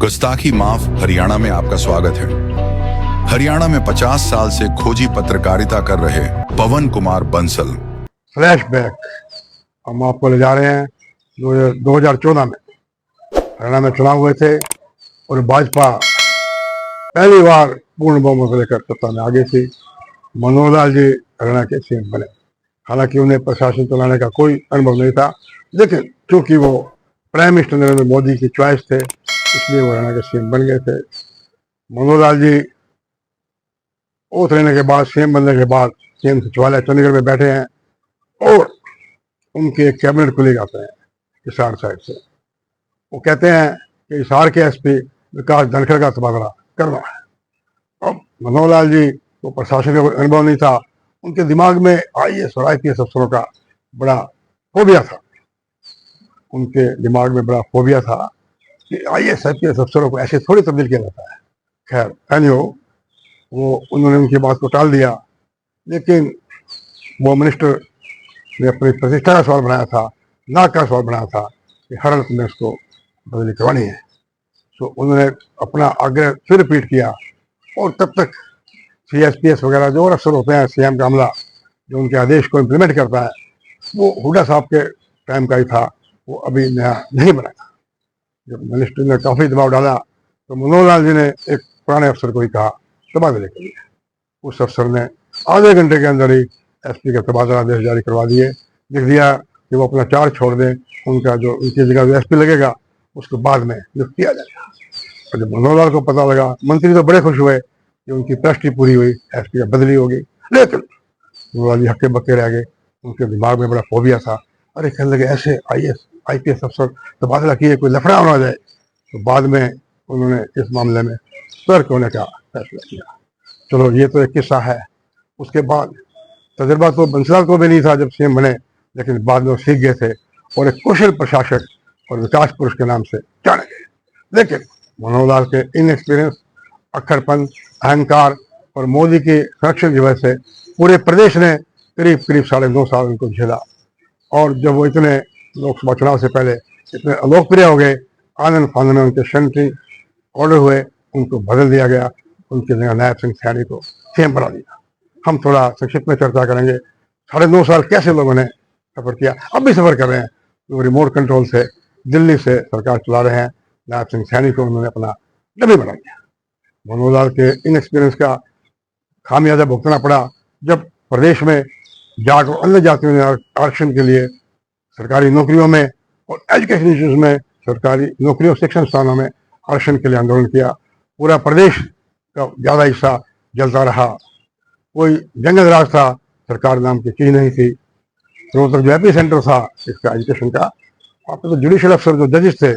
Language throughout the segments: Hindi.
गुस्ताखी माफ हरियाणा में आपका स्वागत है। हरियाणा में 50 साल से खोजी पत्रकारिता कर रहे पवन कुमार बंसल फ्लैशबैक हम आपको ले जा रहे हैं 2014 में हरियाणा में चुनाव हुए थे और भाजपा पहली बार पूर्ण बहुमत को लेकर सत्ता में आगे थी। मनोहर लाल जी हरियाणा के सीएम बने। हालांकि उन्हें प्रशासन चलाने का कोई अनुभव नहीं था, लेकिन चूंकि वो प्राइम मिनिस्टर नरेंद्र मोदी की चॉइस थे इसलिए वो हरियाणा के सीएम बन गए थे। मनोहर लाल जी ओथ लेने के बाद, सीएम बनने के बाद सीएम सचिवालय चंडीगढ़ में बैठे हैं और उनके एक कैबिनेट कुलीग आते हैं हिसार साइड से। वो कहते हैं कि हिसार के एसपी विकास धनखड़ का तबादला करना है। अब मनोहर लाल जी को प्रशासन का अनुभव नहीं था, उनके दिमाग में आईएएस और आईपीएस अफसरों का बड़ा फोबिया था। उनके दिमाग में बड़ा फोबिया था कि आईएएस आईपीएस अफसरों को ऐसे थोड़ी तब्दील किया जाता है। खैर एनीहो, वो उन्होंने उनकी बात को टाल दिया, लेकिन वो मिनिस्टर ने अपनी प्रतिष्ठा का सवाल बनाया था, नाक का सवाल बनाया था कि हर हालत में उसको बदली करवानी है। तो उन्होंने अपना आग्रह फिर रिपीट किया और तब तक सीएसपीएस वगैरह जो और अफसर होते हैं, सीएम का अमला जो उनके आदेश को इम्प्लीमेंट करता है, वो हुड्डा साहब के टाइम का ही था, वो अभी नया नहीं बना। जब मिनिस्टर ने काफ़ी दबाव डाला तो मनोहर लाल जी ने एक पुराने अफसर को ही कहा तबादले के लिए। उस अफसर ने आधे घंटे के अंदर ही एसपी का तबादला आदेश जारी करवा दिए, लिख दिया कि वो अपना चार्ज छोड़ दें, उनका जो उनकी जगह जो एसपी लगेगा उसको बाद में नियुक्त किया जाएगा। और जब मनोहर लाल को पता लगा, मंत्री तो बड़े खुश हुए कि उनकी प्रस्टी पूरी हुई, एसपी का बदली होगी, लेकिन मनोहर लाल जी हक्के बक्के रह गए। उनके दिमाग में बड़ा फोबिया था, अरे कहने लगे ऐसे आईएएस आईपीएस अफसर तबादला किए, कोई लफड़ा होना जाए। तो बाद में उन्होंने इस मामले में सतर्क होने का फैसला किया। चलो, ये तो एक किस्सा है। उसके बाद तजर्बा तो बंसल को भी नहीं था जब सीएम बने, लेकिन बाद में वो सीख गए थे और एक कुशल प्रशासक और विकास पुरुष के नाम से जाने गए। लेकिन मनोहर लाल के इनएक्सपीरियंस, अक्खरपन, अहंकार और मोदी के संरक्षण की वजह से पूरे प्रदेश ने करीब 2.5 साल उनको झेला। और जब वो इतने लोकसभा चुनाव से पहले इतने अलोकप्रिय हो गए, आनंद फानंद में उनके सेंट्री ऑर्डर हुए, उनको बदल दिया गया, उनकी जगह नायब सिंह सैनी को सीएम बना दिया। हम थोड़ा संक्षिप्त में चर्चा करेंगे 9.5 साल कैसे लोगों ने सफर किया, अब भी सफर कर रहे हैं। तो रिमोट कंट्रोल से दिल्ली से सरकार चला रहे हैं। नायब सिंह सैनी को उन्होंने अपना डमी बना दिया। मनोहर लाल के इनएक्सपीरियंस का खामियाजा भुगतना पड़ा जब प्रदेश में जाट और अन्य जातियों ने आरक्षण के लिए सरकारी नौकरियों में और एजुकेशन इंस्टीट्यूट में, सरकारी नौकरियों शिक्षण स्थानों में आरक्षण के लिए आंदोलन किया। पूरा प्रदेश का ज़्यादा हिस्सा जलता रहा। कोई जंगल राज था, सरकार नाम की चीज नहीं थी। रोहतक जो एपी सेंटर था इसका एजुकेशन का, वहाँ पर तो जुडिशियल अफसर जो जजेस थे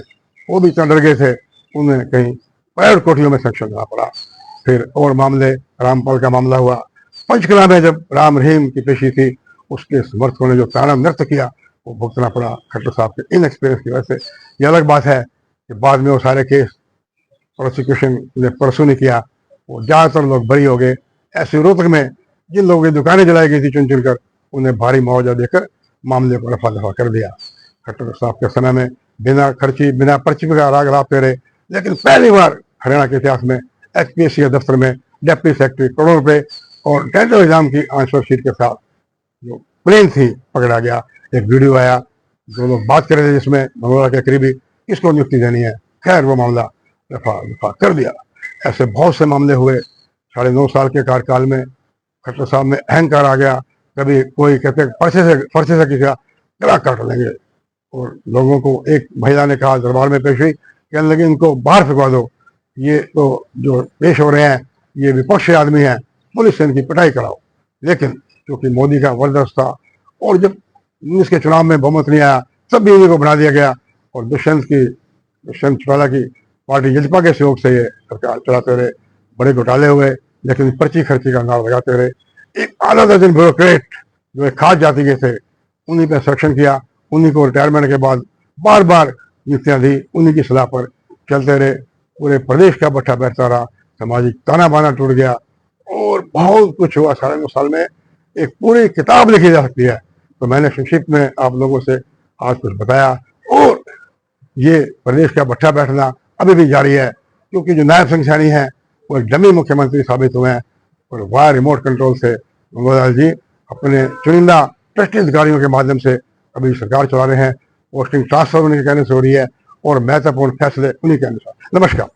वो भी इतना डर गए थे, उन्हें कहीं प्राइवेट कोठरियों में सेक्शन देना पड़ा। फिर और मामले, रामपाल का मामला हुआ। पंचकला में जब राम रहीम की पेशी थी, उसके समर्थकों ने जो ताना नृत्य किया वो भुगतना पड़ा खट्टर साहब के इनएक्सपीरियंस की वजह से। ये अलग बात है कि बाद में वो सारे केस प्रोसिक्यूशन ने परसू नहीं किया, वो ज़्यादातर लोग बरी हो गए। ऐसे रोहतक में जिन लोगों की दुकानें जलाई गई थी चुन चुन कर, उन्हें भारी मुआवजा देकर मामले को रफा दफा कर दिया। खट्टर साहब के समय में बिना खर्ची, बिना पर्ची का राग लाते रहे, लेकिन पहली बार हरियाणा के इतिहास में एचपीएससी दफ्तर में डेप्टी सेक्रेटरी करोड़ों रुपए और टेंडर एग्जाम की आंसर शीट के साथ जो प्लेन थी पकड़ा गया। एक वीडियो आया, जो लोग बात कर रहे थे जिसमें मनोहर के करीबी किसको नियुक्ति देनी है। खैर वो मामला रफा दफा कर दिया। ऐसे बहुत से मामले हुए 9.5 साल के कार्यकाल में। खट्टर साहब में अहंकार आ गया। कभी कोई कहते पर्चे से किसी का गला काट लेंगे, और लोगों को एक महिला ने कहा दरबार में पेश हुई, कहने लगे इनको बाहर फेंकवा दो, ये तो जो पेश हो रहे हैं ये विपक्षी आदमी हैं, पुलिस से इनकी पिटाई कराओ। लेकिन क्योंकि मोदी का जबरदस्त था और जब 19 के चुनाव में बहुमत नहीं आया तब भी इन्हीं को बना दिया गया, और दुष्यंत चौटाला की पार्टी जजपा के सहयोग से ये सरकार चलाते रहे। बड़े घोटाले हुए, लेकिन पर्ची खर्ची का नाम लगाते रहे। एक आधा दर्जन ब्यूरोक्रेट जो एक खास जाति के थे, उन्हीं पर सेक्शन किया, उन्हीं को रिटायरमेंट के बाद बार बार नियुक्तियां दी, उन्हीं की सलाह पर चलते रहे। पूरे प्रदेश का बट्टा बैठता रहा, सामाजिक ताना बाना टूट गया और बहुत कुछ हुआ। 9.5 साल में एक पूरी किताब लिखी जा सकती है। तो मैंने संक्षिप्त में आप लोगों से आज कुछ बताया, और ये प्रदेश का बट्टा बैठना अभी भी जारी है, क्योंकि जो नायब सिंह सैनी है वो एक डमी मुख्यमंत्री साबित हुए हैं और वाया रिमोट कंट्रोल से गंगोपाल जी अपने चुनिंदा ट्रस्टी अधिकारियों के माध्यम से अभी सरकार चला रहे हैं। पोस्टिंग ट्रांसफर उनके कहने से हो रही है और महत्वपूर्ण फैसले उन्हीं के अनुसार। नमस्कार।